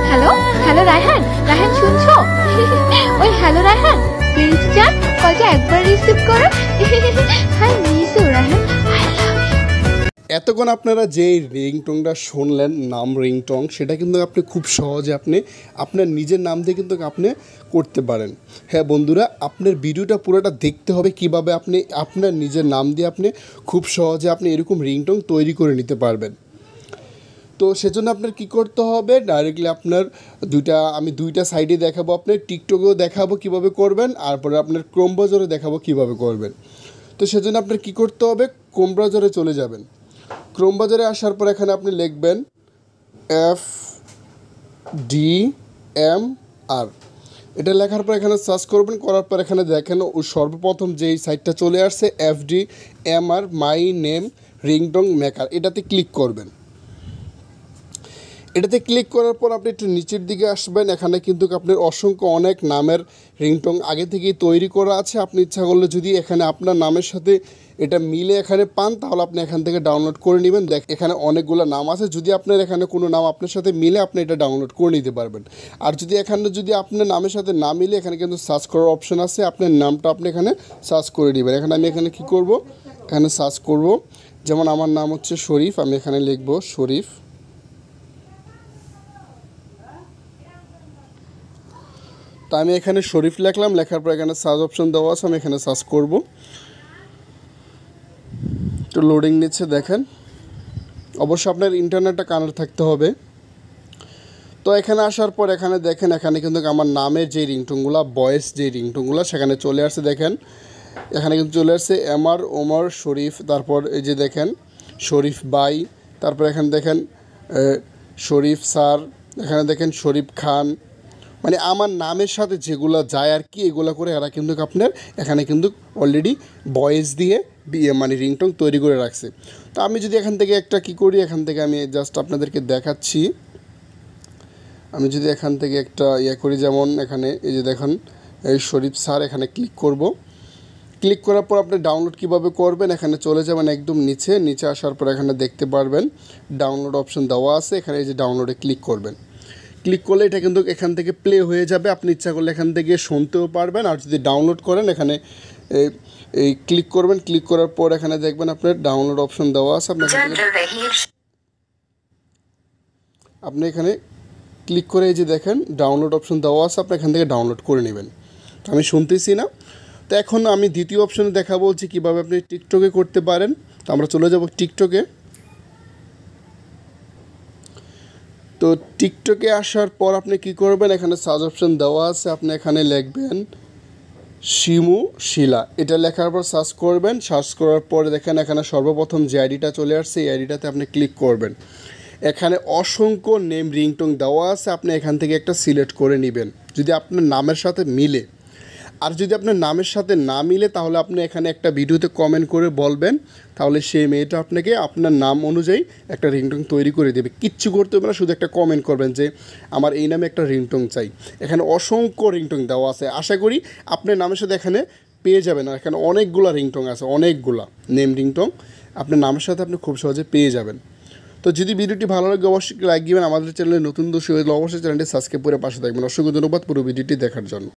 Hello hello Raihan, Raihan শুনছো? ওই hello Raihan, please জান কলটা একবার রিসিভ করো। Hi miss you Raihan, I love you. এতক্ষণ আপনারা যে রিংটোনটা শুনলেন, নাম রিংটোন, সেটা কিন্তু আপনি খুব সহজে আপনার নিজের নাম দিয়ে কিন্তু আপনি করতে পারেন। হ্যাঁ বন্ধুরা, আপনার ভিডিওটা পুরোটা দেখতে হবে কিভাবে আপনি আপনার নিজের নাম দিয়ে খুব সহজে এরকম রিংটোন তৈরি করে নিতে পারবেন। তো সেজন্য আপনার কী করতে হবে, ডাইরেক্টলি আমি দুইটা সাইডে দেখাবো, আপনার টিকটকেও দেখাবো কিভাবে করবেন, আর পরে আপনার ক্রোম ব্রাউজারে দেখাবো কিভাবে করবেন। তো সেজন্য আপনার কী করতে হবে, ক্রোম ব্রাউজারে চলে যাবেন। ক্রোম ব্রাউজারে আসার পর এখানে আপনি লিখবেন FDMR। এটা লেখার পর এখানে সার্চ করবেন, করার পর এখানে দেখেন সর্বপ্রথম যেই সাইটটা চলে আসছে FDMR my name ringtone maker, এটাতে ক্লিক করবেন। এটাতে ক্লিক করার পর আপনি একটু নিচের দিকে আসবেন। এখানে কিন্তু আপনার অসংখ্য অনেক নামের রিংটোন আগে থেকেই তৈরি করা আছে। আপনি ইচ্ছা করলে যদি এখানে আপনার নামের সাথে এটা মিলে এখানে পান, তাহলে আপনি এখান থেকে ডাউনলোড করে নেবেন। এখানে অনেকগুলো নাম আছে, যদি আপনার এখানে কোনো নাম আপনার সাথে মিলে আপনি এটা ডাউনলোড করে নিতে পারবেন। আর যদি আপনার নামের সাথে না মিলে, এখানে কিন্তু সার্চ করার অপশন আছে, আপনার নামটা আপনি এখানে সার্চ করে নেবেন। আমি এখানে কী করব, এখানে সার্চ করব, যেমন আমার নাম হচ্ছে শরীফ, আমি এখানে লিখব শরীফ। তো আমি এখানে শরীফ লিখলাম, লেখার পর এখানে সার্চ অপশন দেওয়া আছে, আমি এখানে সার্চ করব। একটু লোডিং নিচ্ছে, দেখেন। অবশ্যই আপনার ইন্টারনেটটা কানেক্ট থাকতে হবে। তো এখানে আসার পর এখানে দেখেন, এখানে কিন্তু আমার নামের যে রিংটোনগুলো, ভয়েস যে রিংটোনগুলো, সেখানে চলে আসছে। দেখেন এখানে কিন্তু চলে আসছে এমআর ওমর শরীফ, তারপর এই যে দেখেন শরীফ বাই, তারপর এখানে দেখেন শরীফ স্যার, এখানে দেখেন শরীফ খান, মানে আমার নামের সাথে যেগুলো যায় আর কি, এগুলো করে এরা কিন্তু আপনার এখানে কিন্তু অলরেডি ভয়েস দিয়ে মানে রিংটোন তৈরি করে রাখছে। তো আমি যদি এখান থেকে একটা কী করি, এখান থেকে আমি জাস্ট আপনাদেরকে দেখাচ্ছি। আমি যদি এখান থেকে একটা করি, যেমন এখানে এই যে দেখেন এই শরীফ স্যার, এখানে ক্লিক করব। ক্লিক করার পর আপনি ডাউনলোড কীভাবে করবেন, এখানে চলে যাবেন একদম নিচে আসার পর এখানে দেখতে পারবেন ডাউনলোড অপশন দেওয়া আছে। এখানে এই যে ডাউনলোডে ক্লিক করবেন। ক্লিক করলে এটা কিন্তু এখান থেকে প্লে হয়ে যাবে। আপনি ইচ্ছা করলে এখান থেকে শুনতেও পারবেন, আর যদি ডাউনলোড করেন এখানে এই ক্লিক করবেন। ক্লিক করার পর এখানে দেখবেন আপনার ডাউনলোড অপশন দেওয়া আছে, আপনি এখানে ক্লিক করে এই যে দেখেন ডাউনলোড অপশন দেওয়া আছে, আপনি এখান থেকে ডাউনলোড করে নেবেন। তো আমি শুনতেছি না। তো এখন আমি দ্বিতীয় অপশনে দেখাবো যে কীভাবে আপনি টিকটকে করতে পারেন। তো আমরা চলে যাব টিকটকে। তো টিকটকে আসার পর আপনি কী করবেন, এখানে সার্চ অপশন দেওয়া আছে, আপনি এখানে লিখবেন শিমু শিলা। এটা লেখার পর সার্চ করবেন। সার্চ করার পরে দেখেন এখানে সর্বপ্রথম যে আইডিটা চলে আসছে, এই আইডিটাতে আপনি ক্লিক করবেন। এখানে অসংখ্য নেম রিংটোন দেওয়া আছে, আপনি এখান থেকে একটা সিলেক্ট করে নেবেন যদি আপনার নামের সাথে মিলে। আর যদি আপনার নামের সাথে না মিলে, তাহলে আপনি এখানে একটা ভিডিওতে কমেন্ট করে বলবেন, তাহলে সেই মেয়েটা আপনাকে আপনার নাম অনুযায়ী একটা রিংটোন তৈরি করে দেবে। কিচ্ছু করতে হবে না, শুধু একটা কমেন্ট করবেন যে আমার এই নামে একটা রিংটোন চাই। এখানে অসংখ্য রিংটোন দেওয়া আছে, আশা করি আপনার নামের সাথে এখানে পেয়ে যাবেন। আর এখানে অনেকগুলো রিংটোন আছে, অনেকগুলা নেম রিংটোন আপনার নামের সাথে আপনি খুব সহজে পেয়ে যাবেন। তো যদি ভিডিওটি ভালো লাগে অবশ্যই লাইক দিবেন। আমাদের চ্যানেলে নতুন দর্শক হলে অবশ্যই চ্যানেলটি সাবস্ক্রাইব করে পাশে থাকবেন। অসংখ্য ধন্যবাদ পুরো ভিডিওটি দেখার জন্য।